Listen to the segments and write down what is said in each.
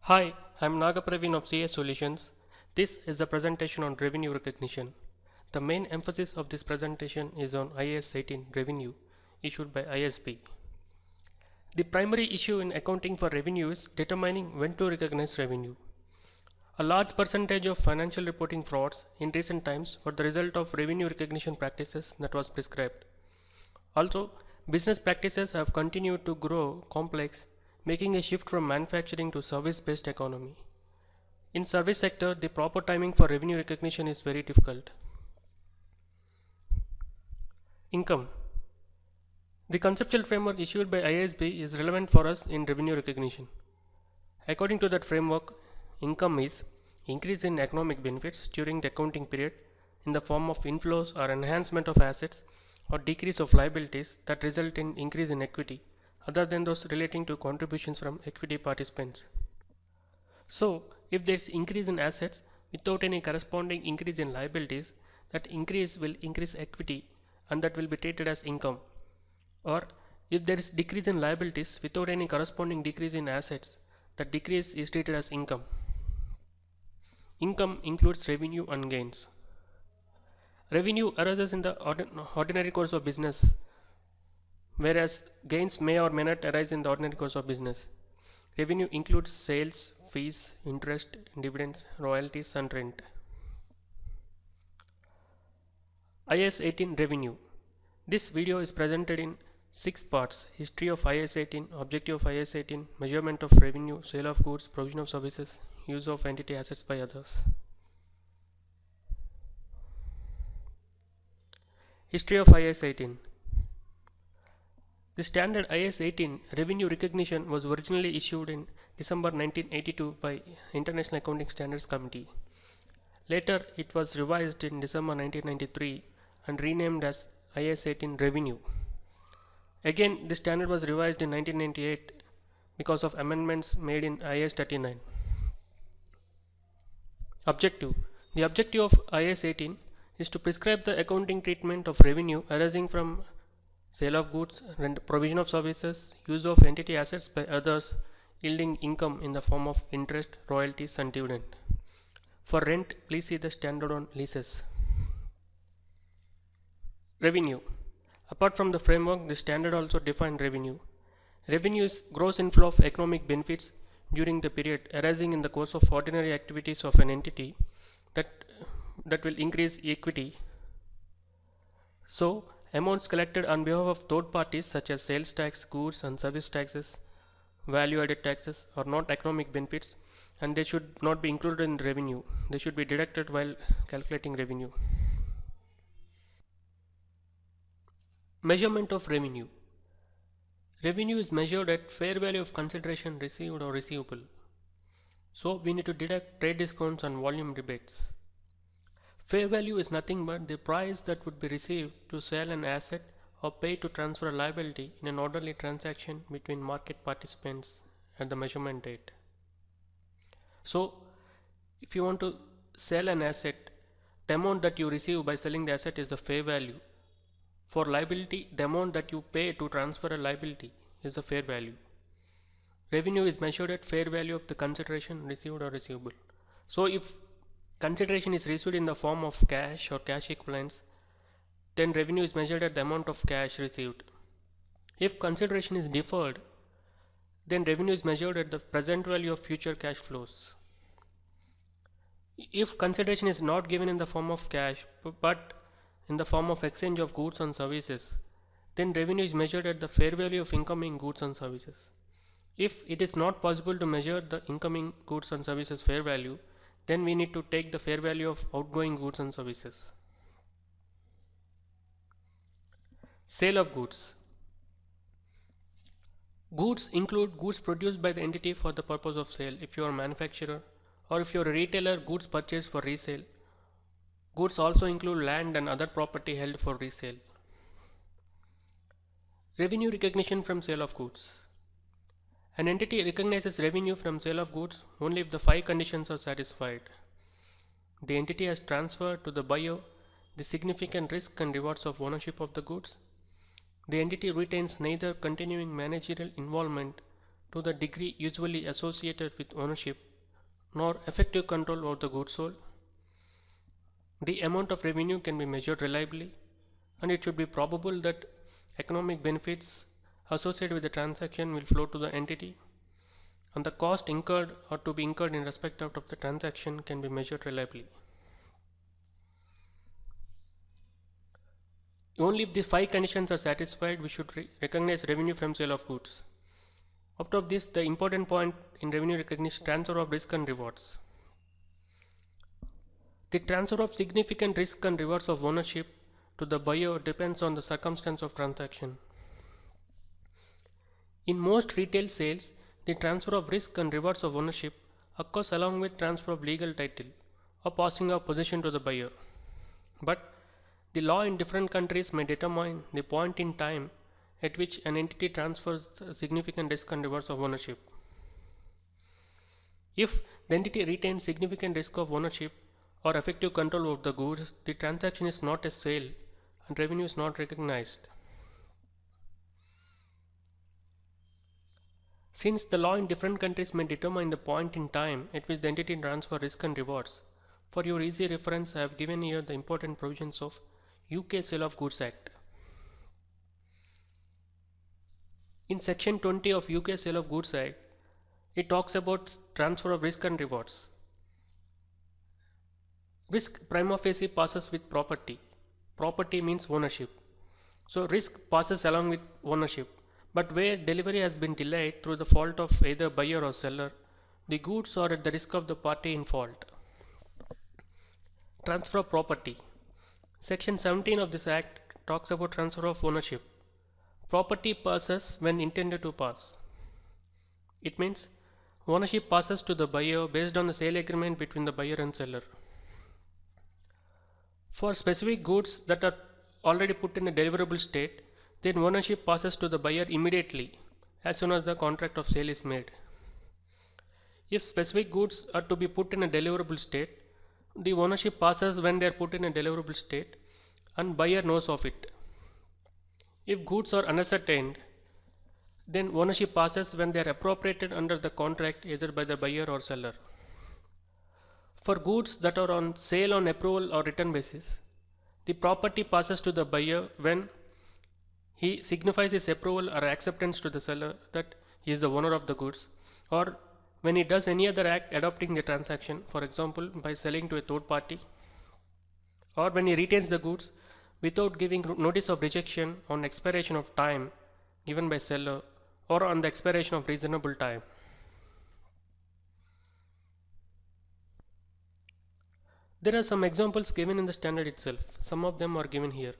Hi, I'm Nagapraveen of CS Solutions. This is the presentation on revenue recognition. The main emphasis of this presentation is on IAS 18 revenue issued by ISB. The primary issue in accounting for revenue is determining when to recognize revenue. A large percentage of financial reporting frauds in recent times were the result of revenue recognition practices that was prescribed. Also, business practices have continued to grow complex, making a shift from manufacturing to service-based economy. In service sector, the proper timing for revenue recognition is very difficult. Income. The conceptual framework issued by ISB is relevant for us in revenue recognition. According to that framework, income is increase in economic benefits during the accounting period in the form of inflows or enhancement of assets or decrease of liabilities that result in increase in equity other than those relating to contributions from equity participants. So, if there is increase in assets without any corresponding increase in liabilities, that increase will increase equity and that will be treated as income. Or if there is decrease in liabilities without any corresponding decrease in assets, that decrease is treated as income. Income includes revenue and gains. Revenue arises in the ordinary course of business, whereas gains may or may not arise in the ordinary course of business. Revenue includes sales, fees, interest, dividends, royalties and rent. IAS 18 revenue. This video is presented in 6 parts: history of IAS 18, objective of IAS 18, measurement of revenue, sale of goods, provision of services, use of entity assets by others. History of IAS 18. The standard IAS 18 revenue recognition was originally issued in December 1982 by International Accounting Standards Committee. Later, it was revised in December 1993 and renamed as IAS 18 revenue. Again, the standard was revised in 1998 because of amendments made in IAS 39. Objective. The objective of IAS 18 is to prescribe the accounting treatment of revenue arising from sale of goods, provision of services, use of entity assets by others, yielding income in the form of interest, royalties and dividend. For rent, please see the standard on leases. Revenue. Apart from the framework, the standard also defined revenue. Revenue is gross inflow of economic benefits during the period arising in the course of ordinary activities of an entity that will increase equity. So, amounts collected on behalf of third parties such as sales tax, goods and service taxes, value added taxes are not economic benefits and they should not be included in revenue. They should be deducted while calculating revenue. Measurement of revenue. Revenue is measured at fair value of consideration received or receivable. So we need to deduct trade discounts and volume rebates. Fair value is nothing but the price that would be received to sell an asset or pay to transfer a liability in an orderly transaction between market participants at the measurement date. So if you want to sell an asset, the amount that you receive by selling the asset is the fair value. For liability, the amount that you pay to transfer a liability is the fair value. Revenue is measured at fair value of the consideration received or receivable. So if consideration is received in the form of cash or cash equivalents, then revenue is measured at the amount of cash received. If consideration is deferred, then revenue is measured at the present value of future cash flows. If consideration is not given in the form of cash but in the form of exchange of goods and services, then revenue is measured at the fair value of incoming goods and services. If it is not possible to measure the incoming goods and services fair value, then we need to take the fair value of outgoing goods and services. Sale of goods. Goods include goods produced by the entity for the purpose of sale if you are a manufacturer, or if you are a retailer, goods purchased for resale. Goods also include land and other property held for resale. Revenue recognition from sale of goods. An entity recognizes revenue from sale of goods only if the 5 conditions are satisfied. The entity has transferred to the buyer the significant risk and rewards of ownership of the goods. The entity retains neither continuing managerial involvement to the degree usually associated with ownership, nor effective control over the goods sold. The amount of revenue can be measured reliably, and it should be probable that economic benefits associated with the transaction will flow to the entity, and the cost incurred or to be incurred in respect of the transaction can be measured reliably. Only if these 5 conditions are satisfied, we should recognize revenue from sale of goods. Out of this, the important point in revenue recognition is transfer of risk and rewards. The transfer of significant risk and rewards of ownership to the buyer depends on the circumstance of transaction. In most retail sales, the transfer of risk and rewards of ownership occurs along with transfer of legal title or passing of possession to the buyer. But the law in different countries may determine the point in time at which an entity transfers significant risk and rewards of ownership. If the entity retains significant risk of ownership or effective control over the goods, the transaction is not a sale and revenue is not recognized. Since the law in different countries may determine the point in time at which the entity transfers risk and rewards, for your easy reference I have given here the important provisions of UK Sale of Goods Act. In section 20 of UK Sale of Goods Act, it talks about transfer of risk and rewards. Risk prima facie passes with property. Property means ownership. So risk passes along with ownership. But where delivery has been delayed through the fault of either buyer or seller, the goods are at the risk of the party in fault. Transfer of property. Section 17 of this act talks about transfer of ownership. Property passes when intended to pass. It means ownership passes to the buyer based on the sale agreement between the buyer and seller. For specific goods that are already put in a deliverable state, then ownership passes to the buyer immediately as soon as the contract of sale is made. If specific goods are to be put in a deliverable state, the ownership passes when they are put in a deliverable state and buyer knows of it. If goods are unascertained, then ownership passes when they are appropriated under the contract either by the buyer or seller. For goods that are on sale on approval or return basis, the property passes to the buyer when he signifies his approval or acceptance to the seller that he is the owner of the goods, or when he does any other act adopting the transaction, for example by selling to a third party, or when he retains the goods without giving notice of rejection on expiration of time given by seller or on the expiration of reasonable time. There are some examples given in the standard itself. Some of them are given here.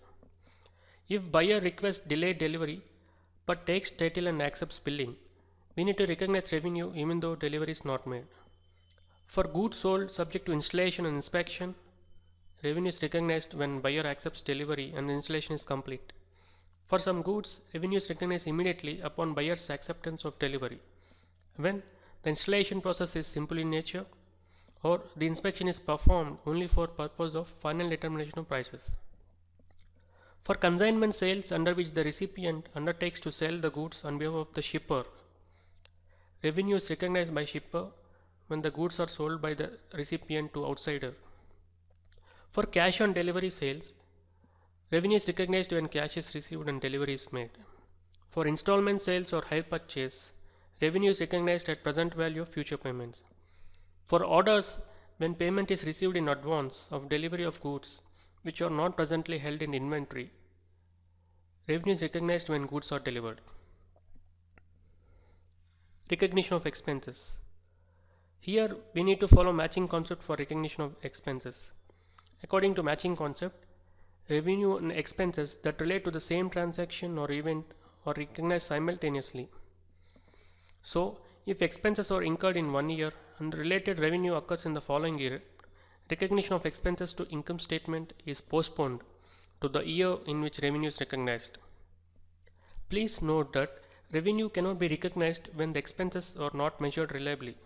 If buyer requests delayed delivery but takes title and accepts billing, we need to recognize revenue even though delivery is not made. For goods sold subject to installation and inspection, revenue is recognized when buyer accepts delivery and the installation is complete. For some goods, revenue is recognized immediately upon buyer's acceptance of delivery, when the installation process is simple in nature or the inspection is performed only for purpose of final determination of prices. For consignment sales under which the recipient undertakes to sell the goods on behalf of the shipper, revenue is recognized by shipper when the goods are sold by the recipient to outsider. For cash on delivery sales, revenue is recognized when cash is received and delivery is made. For installment sales or hire purchase, revenue is recognized at present value of future payments. For orders, when payment is received in advance of delivery of goods which are not presently held in inventory, revenue is recognized when goods are delivered. Recognition of expenses. Here we need to follow matching concept for recognition of expenses. According to matching concept, revenue and expenses that relate to the same transaction or event are recognized simultaneously. So, if expenses are incurred in one year and related revenue occurs in the following year, recognition of expenses to income statement is postponed to the year in which revenue is recognized. Please note that revenue cannot be recognized when the expenses are not measured reliably.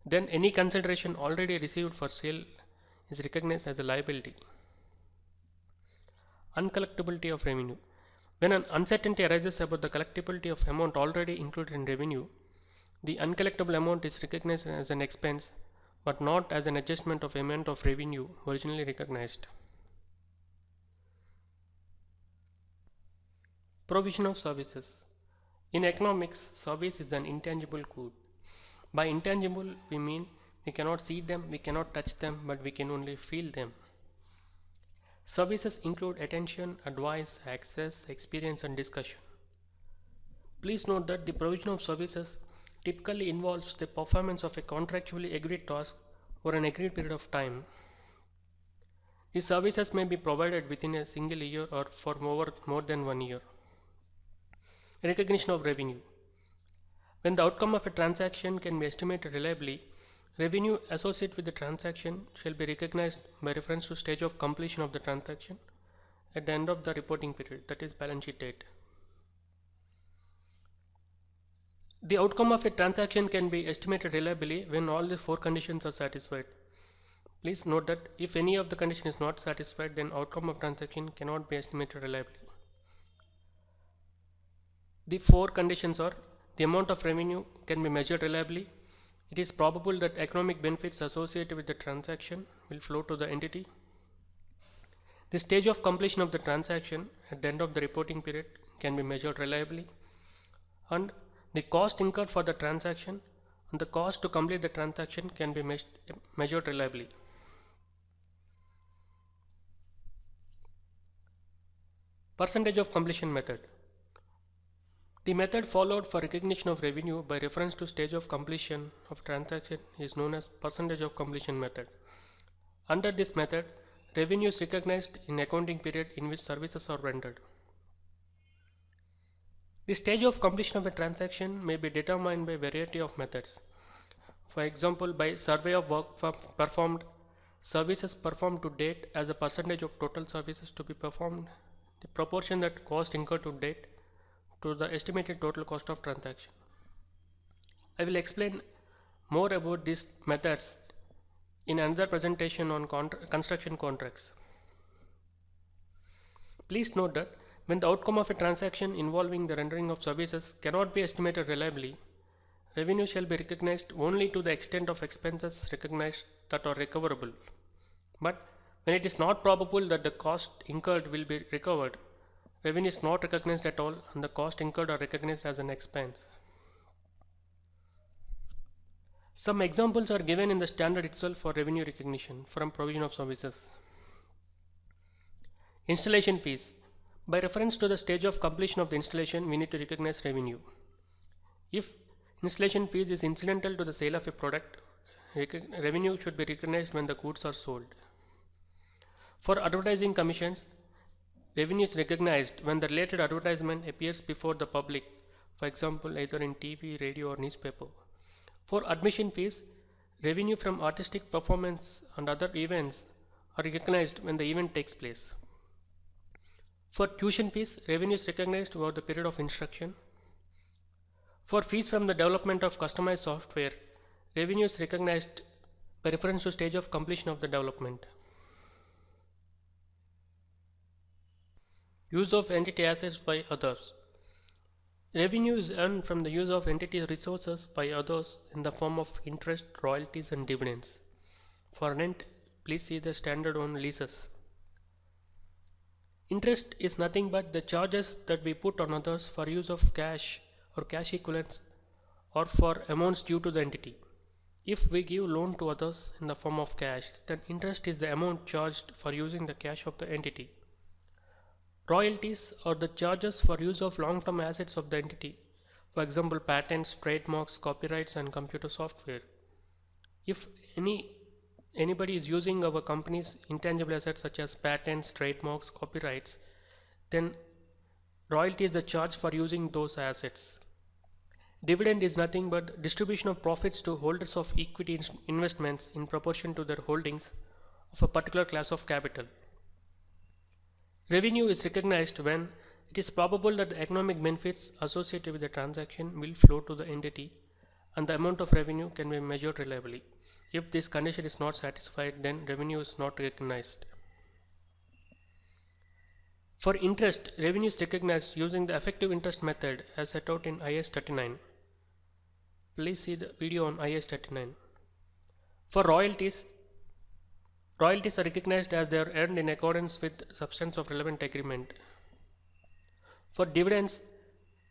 Then any consideration already received for sale is recognized as a liability. Uncollectability of revenue. When an uncertainty arises about the collectibility of amount already included in revenue, the uncollectible amount is recognized as an expense but not as an adjustment of amount of revenue originally recognized. Provision of services. In economics, service is an intangible good. By intangible, we mean we cannot see them, we cannot touch them, but we can only feel them. Services include attention, advice, access, experience, and discussion. Please note that the provision of services typically involves the performance of a contractually agreed task over an agreed period of time. These services may be provided within a single year or for more than 1 year. Recognition of revenue. When the outcome of a transaction can be estimated reliably, revenue associated with the transaction shall be recognized by reference to stage of completion of the transaction at the end of the reporting period, that is balance sheet date. The outcome of a transaction can be estimated reliably when all the 4 conditions are satisfied. Please note that if any of the condition is not satisfied, then outcome of transaction cannot be estimated reliably. The 4 conditions are: the amount of revenue can be measured reliably, it is probable that economic benefits associated with the transaction will flow to the entity, the stage of completion of the transaction at the end of the reporting period can be measured reliably, and the cost incurred for the transaction and the cost to complete the transaction can be measured reliably. Percentage of completion method. The method followed for recognition of revenue by reference to stage of completion of transaction is known as percentage of completion method. Under this method, revenue is recognized in accounting period in which services are rendered. The stage of completion of a transaction may be determined by a variety of methods. For example, by survey of work performed, services performed to date as a percentage of total services to be performed, the proportion that cost incurred to date to the estimated total cost of transaction. I will explain more about these methods in another presentation on construction contracts. Please note that when the outcome of a transaction involving the rendering of services cannot be estimated reliably, revenue shall be recognized only to the extent of expenses recognized that are recoverable. But when it is not probable that the cost incurred will be recovered, revenue is not recognized at all and the cost incurred are recognized as an expense. Some examples are given in the standard itself for revenue recognition from provision of services. Installation fees. By reference to the stage of completion of the installation, we need to recognize revenue. If installation fees is incidental to the sale of a product, revenue should be recognized when the goods are sold. For advertising commissions, revenue is recognized when the related advertisement appears before the public, for example, either in TV, radio, or newspaper. For admission fees, revenue from artistic performance and other events are recognized when the event takes place. For tuition fees, revenue is recognized over the period of instruction. For fees from the development of customized software, revenue is recognized by reference to stage of completion of the development. Use of entity assets by others. Revenue is earned from the use of entity resources by others in the form of interest, royalties, and dividends. For rent, please see the standard on leases. Interest is nothing but the charges that we put on others for use of cash or cash equivalents or for amounts due to the entity. If we give loan to others in the form of cash, then interest is the amount charged for using the cash of the entity. Royalties are the charges for use of long-term assets of the entity, for example patents, trademarks, copyrights, and computer software. If anybody is using our company's intangible assets such as patents, trademarks, copyrights, then royalty is the charge for using those assets. Dividend is nothing but distribution of profits to holders of equity investments in proportion to their holdings of a particular class of capital. Revenue is recognized when it is probable that the economic benefits associated with the transaction will flow to the entity and the amount of revenue can be measured reliably. If this condition is not satisfied, then revenue is not recognized. For interest, revenue is recognized using the effective interest method as set out in IAS 39. Please see the video on IAS 39. For royalties, royalties are recognized as they are earned in accordance with substance of relevant agreement. For dividends,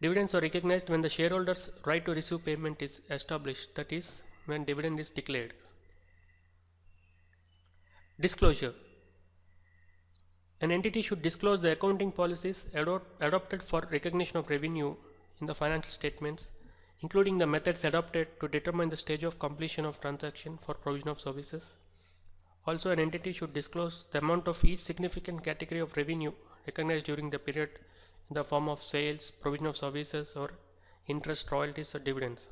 dividends are recognized when the shareholders' right to receive payment is established, that is, when dividend is declared. Disclosure. An entity should disclose the accounting policies adopted for recognition of revenue in the financial statements, including the methods adopted to determine the stage of completion of transaction for provision of services. Also, an entity should disclose the amount of each significant category of revenue recognized during the period in the form of sales, provision of services, or interest, royalties, or dividends.